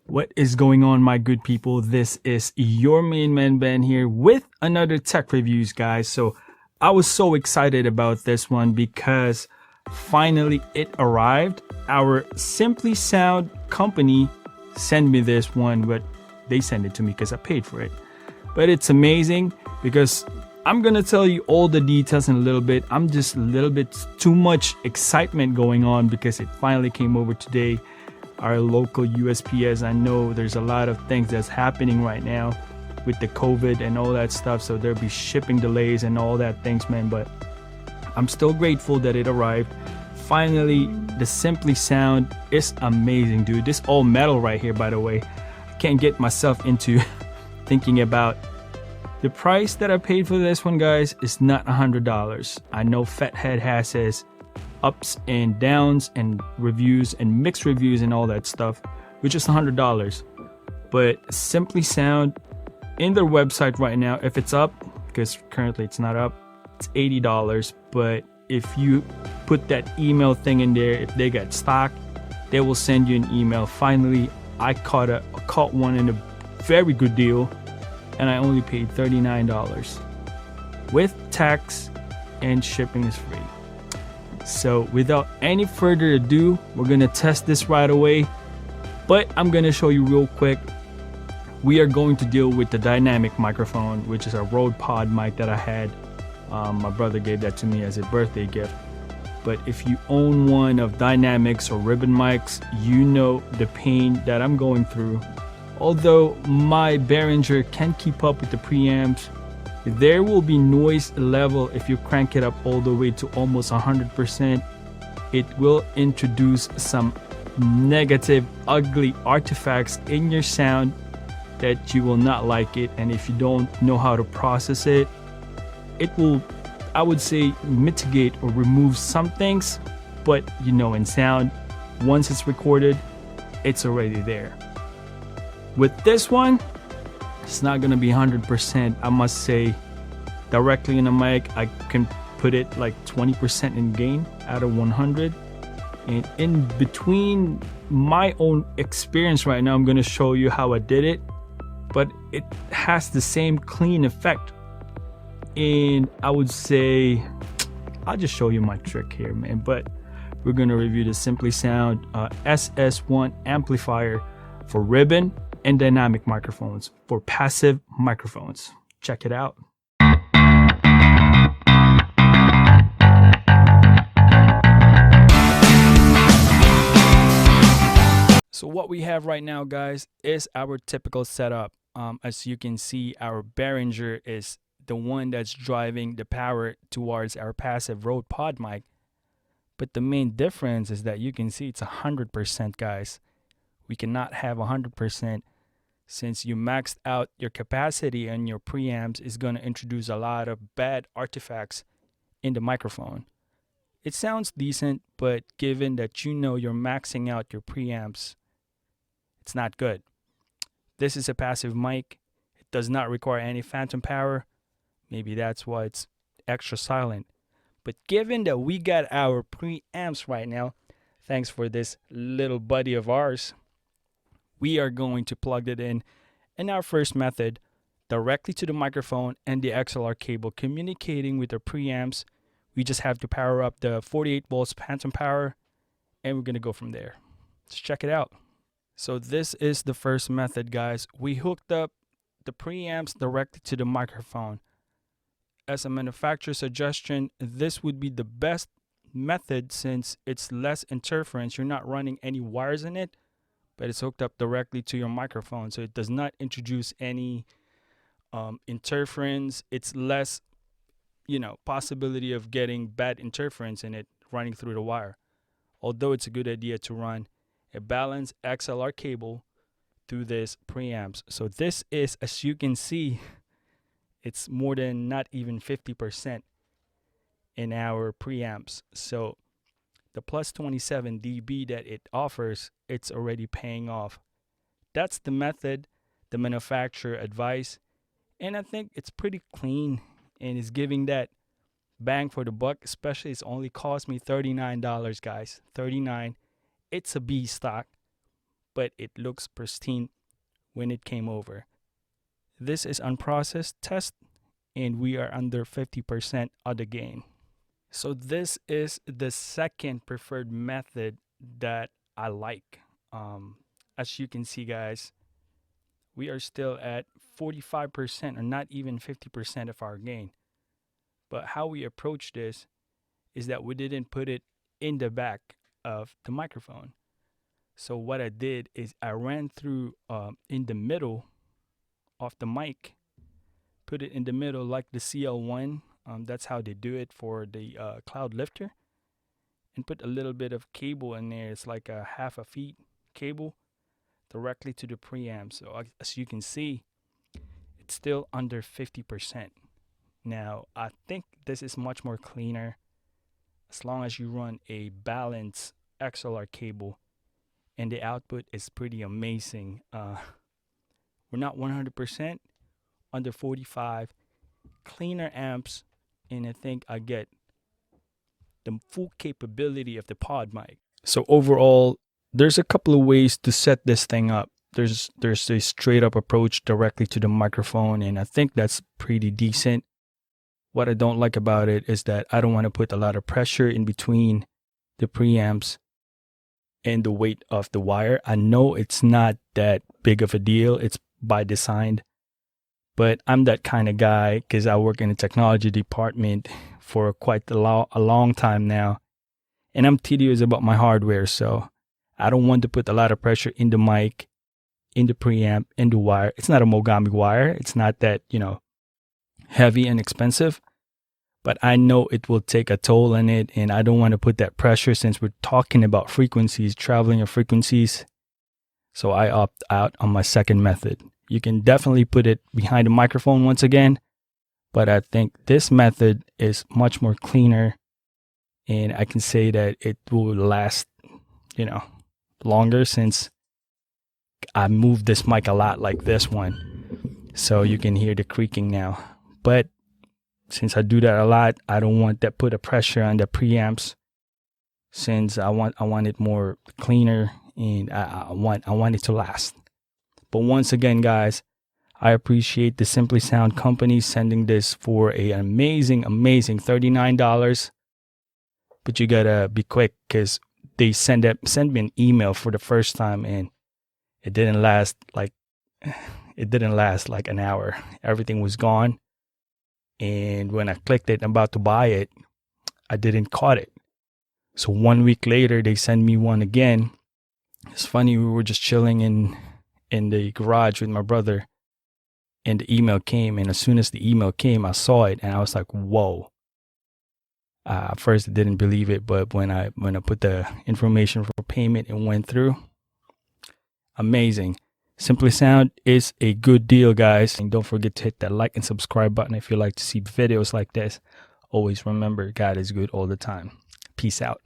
What is going on, my good people? This is your main man Ben here with another tech reviews, guys. So I was so excited about this one because finally it arrived. Our Simply Sound company sent me this one, but they sent it to me because I paid for it. But it's amazing because I'm gonna tell you all the details in a little bit. I'm just a little bit too much excitement going on because it finally came over today. Our local USPS. I know there's a lot of things that's happening right now with the COVID and all that stuff, so there'll be shipping delays and all that things, man, but I'm still grateful that it arrived. Finally, the Simply Sound is amazing, dude. This all metal right here, by the way. I can't get myself into thinking about the price that I paid for this one, guys. Is not $100. I know Fathead has his ups and downs and reviews and mixed reviews and all that stuff, which is $100. But Simply Sound in their website right now, if it's up, because currently it's not up, it's $80. But if you put that email thing in there, if they got stock, they will send you an email. Finally, I caught one in a very good deal, and I only paid $39 with tax, and shipping is free. So without any further ado, we're gonna test this right away, but I'm gonna show you real quick. We are going to deal with the dynamic microphone, which is a Rode PODMIC that I had. My brother gave that to me as a birthday gift. But if you own one of dynamics or ribbon mics, you know the pain that I'm going through. Although my Behringer can keep up with the preamps, there will be noise level if you crank it up all the way to almost 100%. It will introduce some negative, ugly artifacts in your sound that you will not like it. And if you don't know how to process it, it will, I would say, mitigate or remove some things. But you know, in sound, once it's recorded, it's already there. With this one, it's not gonna be 100%. I must say, directly in the mic, I can put it like 20% in gain out of 100. And in between my own experience right now, I'm gonna show you how I did it, but it has the same clean effect. And I would say, I'll just show you my trick here, man. But we're gonna review the Simply Sound SS-1 amplifier for ribbon and dynamic microphones, for passive microphones. Check it out. So what we have right now, guys, is our typical setup. As you can see, our Behringer is the one that's driving the power towards our passive Rode PODMIC. But the main difference is that you can see it's 100%, guys. We cannot have 100%. Since you maxed out your capacity and your preamps, is going to introduce a lot of bad artifacts in the microphone. It sounds decent, but given that you know you're maxing out your preamps, it's not good. This is a passive mic. It does not require any phantom power. Maybe that's why it's extra silent. But given that we got our preamps right now, thanks for this little buddy of ours, we are going to plug it in our first method directly to the microphone and the XLR cable communicating with the preamps. We just have to power up the 48 volts phantom power, and we're going to go from there. Let's check it out. So this is the first method, guys. We hooked up the preamps directly to the microphone. As a manufacturer suggestion, this would be the best method since it's less interference. You're not running any wires in it, but it's hooked up directly to your microphone, so it does not introduce any interference. It's less, possibility of getting bad interference in it running through the wire. Although it's a good idea to run a balanced XLR cable through this preamps. So this is, as you can see, it's more than not even 50% in our preamps. So the plus 27 dB that it offers, it's already paying off. That's the method the manufacturer advised, and I think it's pretty clean and is giving that bang for the buck. Especially, it's only cost me $39, guys. $39. It's a B stock, but it looks pristine when it came over. This is unprocessed test, and we are under 50% of the gain. So this is the second preferred method that I like. As you can see, guys, we are still at 45% or not even 50% of our gain. But how we approach this is that we didn't put it in the back of the microphone. So what I did is I ran through in the middle of the mic, put it in the middle like the CL1. That's how they do it for the cloud lifter, and put a little bit of cable in there. It's like a half a feet cable directly to the preamp. So as you can see, it's still under 50%. Now I think this is much more cleaner as long as you run a balanced XLR cable, and the output is pretty amazing. We're not 100%, under 45, cleaner amps, and I think I get the full capability of the PODMIC. So overall, there's a couple of ways to set this thing up. There's a straight up approach directly to the microphone, and I think that's pretty decent. What I don't like about it is that I don't want to put a lot of pressure in between the preamps and the weight of the wire. I know it's not that big of a deal. It's by design. But I'm that kind of guy because I work in the technology department for quite a long time now. And I'm tedious about my hardware. So I don't want to put a lot of pressure in the mic, in the preamp, in the wire. It's not a Mogami wire. It's not that, heavy and expensive. But I know it will take a toll on it. And I don't want to put that pressure since we're talking about frequencies, traveling of frequencies. So I opt out on my second method. You can definitely put it behind the microphone once again, but I think this method is much more cleaner, and I can say that it will last, longer since I moved this mic a lot like this one. So you can hear the creaking now. But since I do that a lot, I don't want that put a pressure on the preamps since I want it more cleaner, and I want it to last. But once again, guys, I appreciate the Simply Sound company sending this for an amazing $39. But you gotta be quick because they sent me an email for the first time, and it didn't last like an hour. Everything was gone, and when I clicked it, I'm about to buy it, I didn't caught it. So 1 week later, they sent me one again. It's funny, we were just chilling in the garage with my brother, and the email came, and as soon as the email came, I saw it, and I was like, whoa. At first I didn't believe it, but when I put the information for payment, it went through. Amazing. Simply Sound is a good deal, guys, and don't forget to hit that like and subscribe button if you like to see videos like this. Always remember, God is good all the time. Peace out.